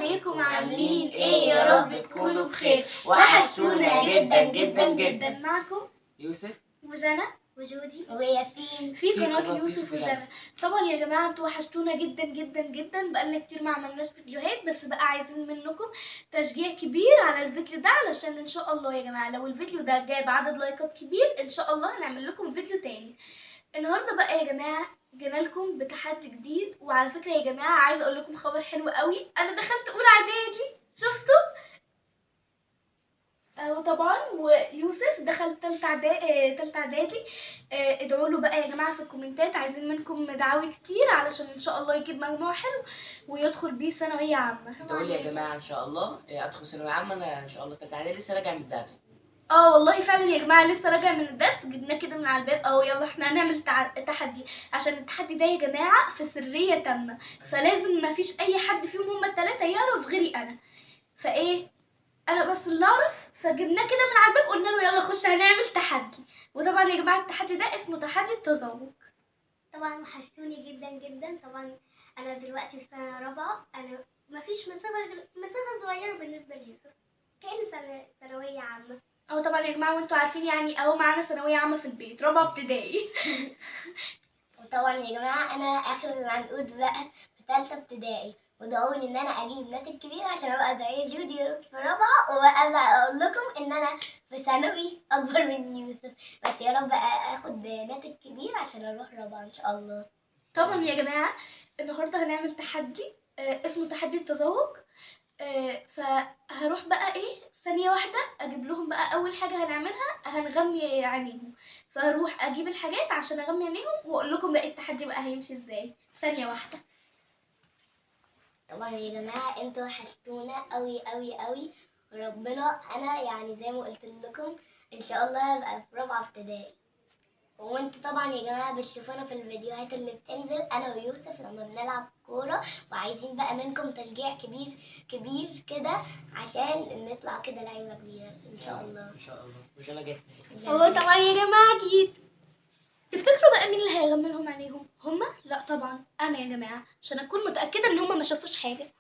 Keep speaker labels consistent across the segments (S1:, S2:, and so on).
S1: عليكم عاملين ايه؟ يا رب تكونوا بخير. وحشتونا جدا جدا جدا. معكم
S2: يوسف
S1: وجنى وجودي
S3: وياسين
S1: في قناة يوسف وجنى. طبعا يا جماعة انتوا وحشتونا جدا جدا جدا، بقالنا كتير ما عملناش فيديوهات، بس بقى عايزين منكم تشجيع كبير على الفيديو ده، علشان ان شاء الله يا جماعة لو الفيديو ده جاب عدد لايكات كبير ان شاء الله هنعمل لكم فيديو تاني. النهارده بقى يا جماعة جينا لكم بتحدي جديد، وعلى فكرة يا جماعة عايزة اقول لكم خبر حلو قوي. انا دخلت اولى اعدادي، شفتوا؟ وطبعا ويوسف دخل تالتة اعدادي. ادعوا له بقى يا جماعه في الكومنتات، عايزين منكم دعاوي كتير علشان ان شاء الله يجيب مجموع حلو ويدخل بيه ثانويه عامه.
S2: ادعوا لي يا جماعه ان شاء الله ادخل ثانويه عامه. انا ان شاء الله تالتة اعدادي لسه راجع من الدرس.
S1: والله فعلا يا جماعه لسه راجع من الدرس، جبناه كده من على الباب اهو. يلا احنا هنعمل تحدي، عشان التحدي ده يا جماعه في سريه تامه، فلازم ما فيش اي حد فيهم هما الثلاثه يعرف غيري انا. فايه انا بس اللي اعرف، فجبناه كده من على الباب، قلنا له يلا خش هنعمل تحدي. وطبعا يا جماعه التحدي ده اسمه تحدي التذوق.
S3: طبعا وحشتوني جدا جدا. طبعا انا دلوقتي في سنه رابعه، انا مفيش مسافه صغيره بالنسبه ليوسف، كأن ثانويه عامه.
S1: طبعا يا جماعه وانتوا عارفين يعني معانا ثانويه عامه في البيت، رابعه ابتدائي.
S3: وطبعا يا جماعه انا اخر العنقود بقى في ثالثه ابتدائي، ودعوا لي ان انا اجيب ناتج كبير عشان ابقى زي جودي في رابعه، وابقى اقول لكم ان انا في ثانوي اكبر من يوسف. بس يا رب اخد ناتج كبير عشان اروح رابعه ان شاء الله.
S1: طبعا يا جماعه النهارده هنعمل تحدي اسمه تحدي التذوق. فهروح بقى ثانيه واحده اجيب لهم بقى. اول حاجه هنعملها هنغمي عينيهم، فهروح اجيب الحاجات عشان اغمي عينيهم واقول لكم باقي التحدي بقى هيمشي ازاي. ثانيه واحده.
S3: طبعا يا جماعه انتوا وحشتونا قوي قوي قوي، وربنا انا يعني زي ما قلت لكم ان شاء الله هبقى في رابعه ابتدائي. وانتوا طبعا يا جماعه بتشوفونا في الفيديوهات اللي بتنزل انا ويوسف لما بنلعب كوره، وعايزين بقى منكم تشجيع كبير كبير كده عشان نطلع كده لعيبه كبيره ان شاء الله.
S2: ان شاء الله. مش انا جيت
S1: طبعا يا جماعه جيت. تفتكروا بقى مين اللي هيغمي لهم عينيهم؟ هما؟ لا طبعا انا يا جماعه، عشان اكون متاكده ان هما ما شافوش حاجه.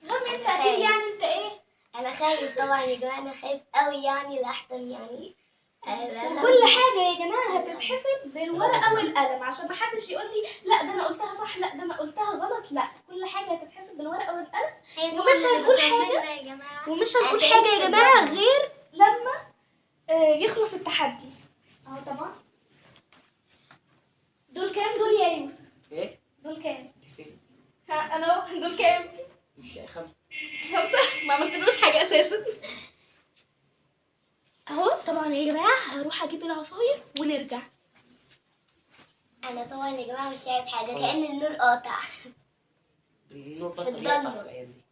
S1: غمي انت اكيد. يعني انت
S3: انا خايف طبعا يا جماعه، انا خايف قوي يعني لاحسن يعني
S1: كل حاجه يا جماعه هتتحسب بالورقه والقلم، عشان ما حدش يقول لي لا ده انا قلتها صح، لا ده انا قلتها غلط. لا، كل حاجه هتتحسب بالورقه والقلم. ومش هنقول حاجه
S3: يا جماعه،
S1: ومش هنقول حاجه يا جماعه غير لما يخلص التحدي. طبعا دول كام؟ دول يا يوسف
S2: ايه؟
S1: دول كام؟
S2: فين؟
S1: انا دول كام؟
S2: مش 5.
S1: 5. ما عملتلوش حاجه اساسا. طبعا يا جماعه هروح اجيب العصاير ونرجع.
S3: انا طبعا يا جماعه مش شايف حاجه، كأن النور قاطع.
S2: النور بطل يقطع في الايام دي.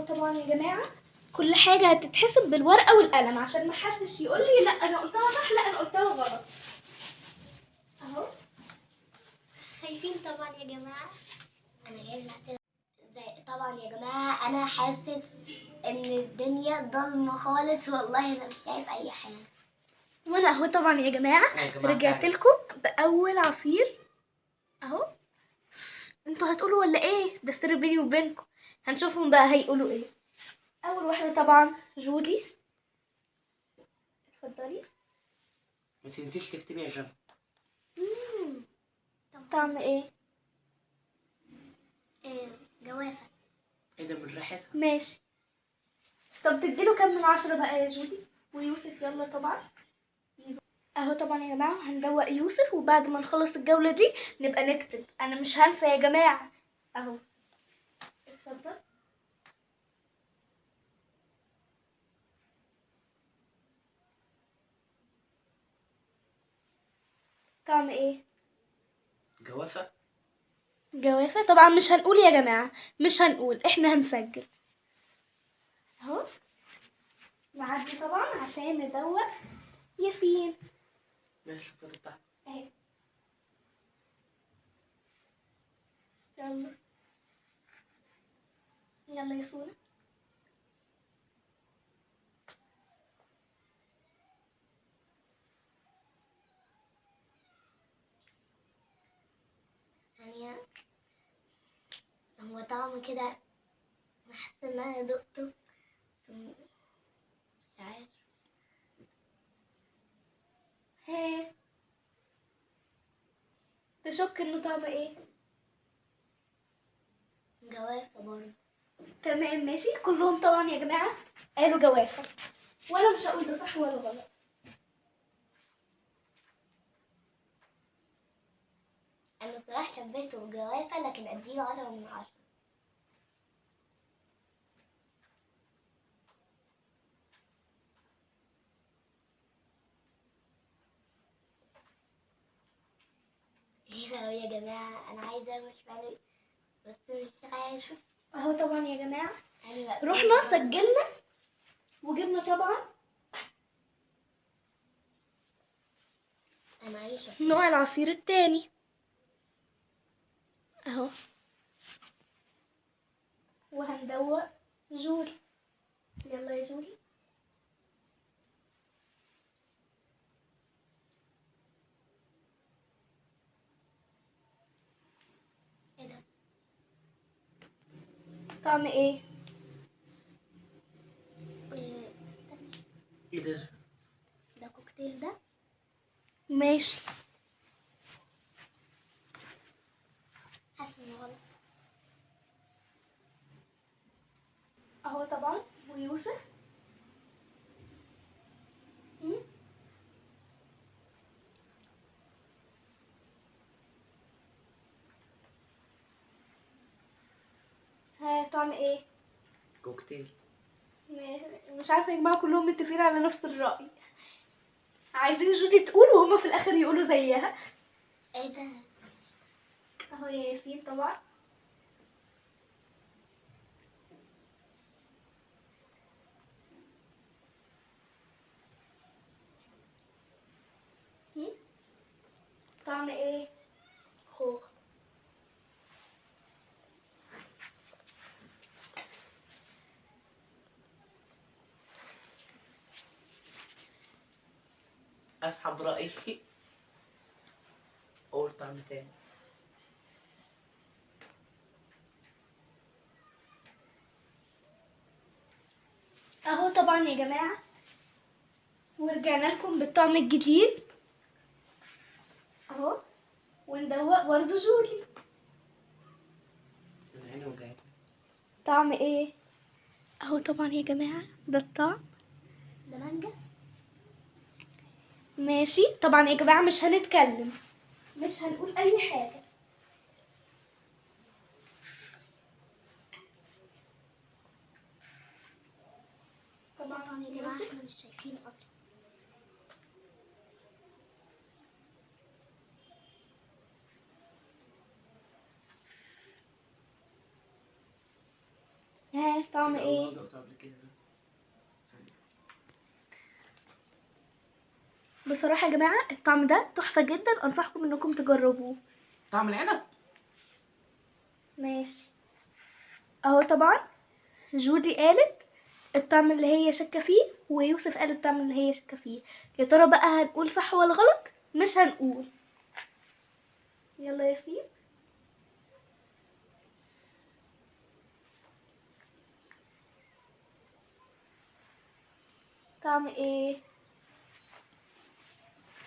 S1: طبعا يا جماعه كل حاجه هتتحسب بالورقه والقلم، عشان ما حدش يقول لي لا انا قلتها صح، لا انا قلتها غلط.
S3: خايفين طبعا يا جماعه. انا جايب طبعا يا جماعه انا حاسس ان الدنيا ضلمه خالص، والله انا مش شايف اي حاجه.
S1: وانا طبعا يا جماعه رجعت لكم باول عصير انتوا هتقولوا ولا ايه؟ ده سر بيني وبينكم، هنشوفهم بقى هيقولوا ايه. اول واحده طبعا جودي، اتفضلي.
S2: ما تنسيش تكتبي يا جنى.
S1: طعم ايه؟
S3: جوافه.
S2: ايه ده من ريحتها؟
S1: ماشي. طب تديله كام من 10 بقى يا جودي ويوسف؟ يلا طبعا طبعا يا جماعه هندوق يوسف، وبعد ما نخلص الجوله دي نبقى نكتب. انا مش هنسى يا جماعه. اتفضل. طعم ايه؟
S2: جوافه.
S1: جوافه طبعا. مش هنقول يا جماعه، مش هنقول، احنا هنسجل. نعدي طبعا عشان ندوق ياسين.
S2: ماشي الفوطه بتاعتك
S1: اهي. يلا يلا يا سونا.
S3: يعني هو طعم كده، انا حاسه ان انا دقته بس مش عارف.
S1: ها، تشك انه طعم ايه؟
S3: جوافه برضه.
S1: تمام ماشي، كلهم طبعا يا جماعة قالوا جوافة، وانا مش هقول ده صح ولا غلط.
S3: انا صراحه شبهته بجوافه، لكن اديله 10/10. ايه ده يا جماعه، انا عايزه ارمش بالي بس مش عارف.
S1: اهو طبعا يا جماعة
S3: يعني بقى
S1: رحنا سجلنا وجبنا طبعا
S3: انا عايشه.
S1: نوع العصير التاني اهو، وهندوق جولي. يلا يا جولي.
S3: ايه ده؟
S1: طعم ايه؟
S3: استنى،
S2: ايه ده؟
S3: ده كوكتيل ده.
S1: ماشي.
S3: حاسه انه غلط.
S1: اهو طبعا ويوسف. مم. ها طعم ايه؟
S2: كوكتيل.
S1: مش عارفه يا جماعه كلهم متفقين على نفس الرأي، عايزين جودي تقول وهما في الاخر يقولوا زيها.
S3: ايه ده؟
S1: اهو يا ياسين طبعا. هم؟ طعم ايه؟
S3: خوخ.
S2: اسحب رأيي. اقول طعم تاني.
S1: اهو طبعا يا جماعه ورجعنا لكم بالطعم الجديد اهو، وندوق برضه جولي.
S2: انا عيني وجعتني.
S1: طعم ايه؟ اهو طبعا يا جماعه ده الطعم.
S3: ده مانجا.
S1: ماشي طبعا يا جماعه مش هنتكلم، مش هنقول اي حاجه.
S3: طبعا يا جماعه احنا مش شايفين اصلا.
S1: ها طعم
S2: ده
S1: ايه؟
S2: أول مرة دقته قبل كده ده. ثانية.
S1: بصراحه يا جماعه الطعم ده تحفه جدا، انصحكم انكم تجربوه.
S2: طعم العنب.
S1: ماشي. اهو طبعا جودي قالت الطعم اللي هي شاكه فيه، ويوسف قال الطعم اللي هي شاكه فيه. يا ترى بقى هنقول صح ولا غلط؟ مش هنقول. يلا يا ياسين. طعم ايه؟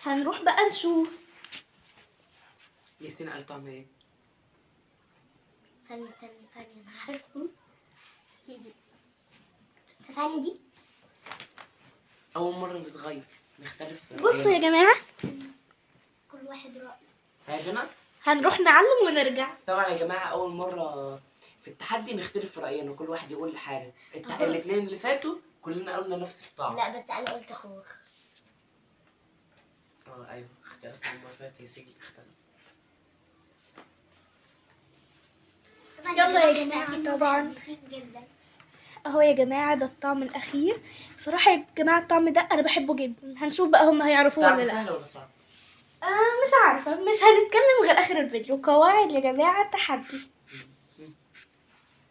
S1: هنروح بقى نشوف.
S2: ياسين قال طعم ايه؟
S3: ثانية انا عارفه. بس ثانية دي
S2: اول مرة نتغير نختلف في
S1: بصوا يا
S2: رأينا.
S1: جماعه
S3: كل واحد رأي.
S2: ها جنى؟
S1: هنروح نعلم ونرجع.
S2: طبعا يا جماعة أول مرة في التحدي نختلف في رأينا وكل واحد يقول حاجة.
S3: أهو.
S2: الاتنين اللي فاتوا كلنا قلنا نفس الطعم.
S3: لا بس انا قلت خوخ.
S2: ايوه اختلفنا المرة اللي فاتت يا سيدي اختلف.
S1: يلا يا جماعة طبعا.
S3: متحمسين جدا.
S1: اهو يا جماعه ده الطعم الاخير. بصراحه يا جماعه الطعم ده انا بحبه جدا، هنشوف بقى هم هيعرفوه
S2: طعم
S1: ولا لا.
S2: سهل ولا صعب؟
S1: مش عارفه، مش هنتكلم غير اخر الفيديو. قواعد يا جماعه التحدي،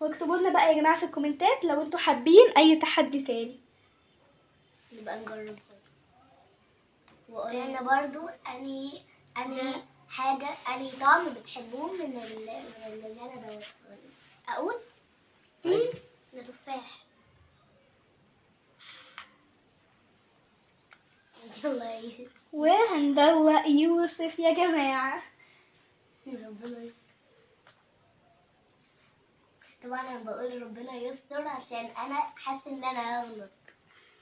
S1: واكتبوا لنا بقى يا جماعه في الكومنتات لو انتوا حابين اي تحدي تاني.
S3: نبقى نجربها. وقلنا برضو اني حاجة أي طعم بتحبوه من اللي أنا دوته. أقول؟
S2: أيوة.
S3: ده تفاح. يلا يا يوسف.
S1: وهندوق يوسف يا جماعة.
S3: ربنا يستر. طبعا أنا بقول ربنا يستر عشان أنا حاسة إن أنا هغلط.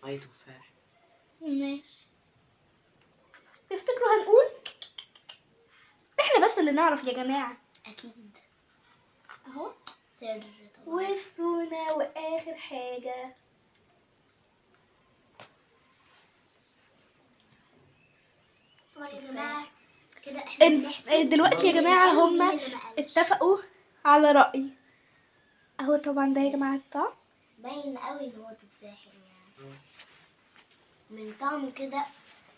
S2: أي تفاح.
S1: ماشي. تفتكروا هنقول؟ احنا بس اللي نعرف يا جماعة.
S3: أكيد.
S1: اهو.
S3: سر طبعا.
S1: والسونا واخر حاجة.
S3: طبعا يا جماعة كده احنا بنحسب
S1: دلوقتي يا جماعة
S3: مين
S1: هما
S3: اللي ما قالش.
S1: اتفقوا على رأي. اهو طبعا ده يا جماعة الطعم.
S3: باين قوي ان هو تفاح يعني. من طعمه كده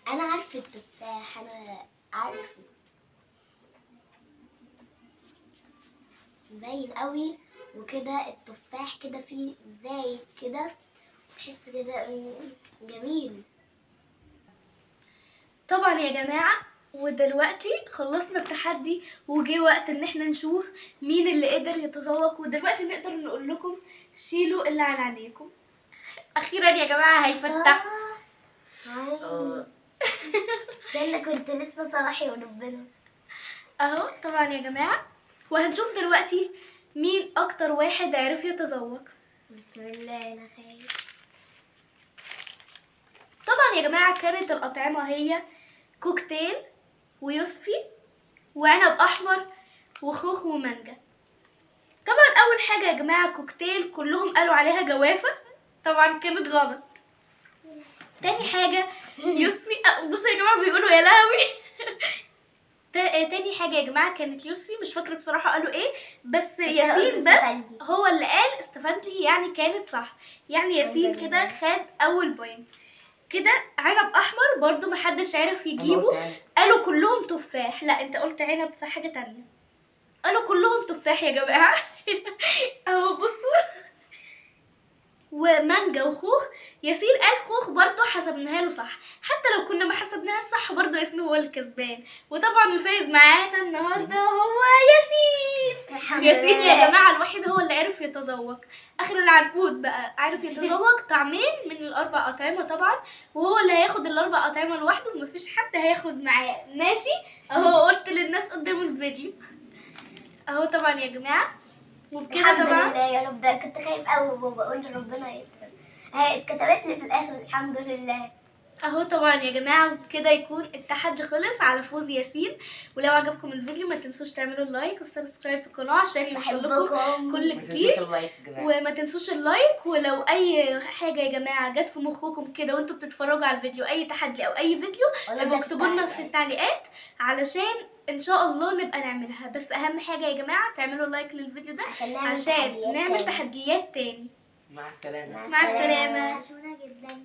S3: انا عارفه التفاح، انا عارفه باين قوي. وكده التفاح كده فيه زي كده، تحس كده جميل.
S1: طبعا يا جماعة ودلوقتي خلصنا التحدي وجه وقت ان احنا نشوف مين اللي قدر يتذوق. ودلوقتي نقدر نقول لكم شيلوا اللي على عينيكم. اخيرا يا جماعة هيفتح.
S3: كأنك كنت لسه صاحي وربنا.
S1: اهو طبعا يا جماعة وهنشوف دلوقتي مين اكتر واحد عرف يتذوق.
S3: بسم الله انا خايف.
S1: طبعا يا جماعة كانت الأطعمة هي كوكتيل ويوسفي وعنب أحمر وخوخ ومانجا. طبعا أول حاجة يا جماعة كوكتيل كلهم قالوا عليها جوافة، طبعا كانت غلط. تاني حاجة يوسفي بصوا يا جماعة بيقولوا يا لهوي. تاني حاجة يا جماعة كانت يوسفي، مش فاكرة بصراحة قالوا ايه، بس ياسين بس هو اللي قال استفندلي، يعني كانت صح. يعني ياسين كده خد أول بوينت. كده عنب احمر برضو محدش عرف يجيبه، قالوا كلهم تفاح. لا انت قلت عنب في حاجة تانية. قالوا كلهم تفاح يا جماعة. اهو بصوا. ومانجا وخوخ، ياسين قال خوخ برضو حسبناها له صح. حتى لو كنا ما حسبناها صح برضو ياسين هو الكسبان. وطبعا الفايز معانا النهارده هو ياسين. ياسين يا جماعة الوحيد هو اللي عرف يتذوق. اخر العنقود بقى عارف يتذوق طعمين من الاربع اطعمة طبعا، وهو اللي هياخد الاربع اطعمة لوحده ومفيش حد هياخد معاه. ماشي اهو قلت للناس قدام الفيديو. اهو طبعا يا جماعة وبكده
S3: الحمد
S1: طبعا
S3: لله يا رب. ده كنت خايف قوي وبقول ربنا يستر. هي اتكتبت لي في الاخر الحمد لله.
S1: اهو طبعا يا جماعه وبكده يكون التحدي خلص على فوز ياسين. ولو عجبكم الفيديو ما تنسوش تعملوا اللايك والسبسكرايب في القناه عشان يوصلكم
S3: بحبكم.
S1: كل
S2: ما
S1: جديد.
S2: تنسوش اللايك يا جماعة.
S1: وما تنسوش اللايك. ولو اي حاجه يا جماعه جت في مخكم كده وانتوا بتتفرجوا على الفيديو، اي تحدي او اي فيديو، اكتبوا لنا في التعليقات علشان ان شاء الله نبقى نعملها. بس اهم حاجه يا جماعه تعملوا لايك للفيديو ده عشان نعمل تحديات تاني.
S2: مع السلامة.
S1: مع السلامة.
S3: شكرا جدا.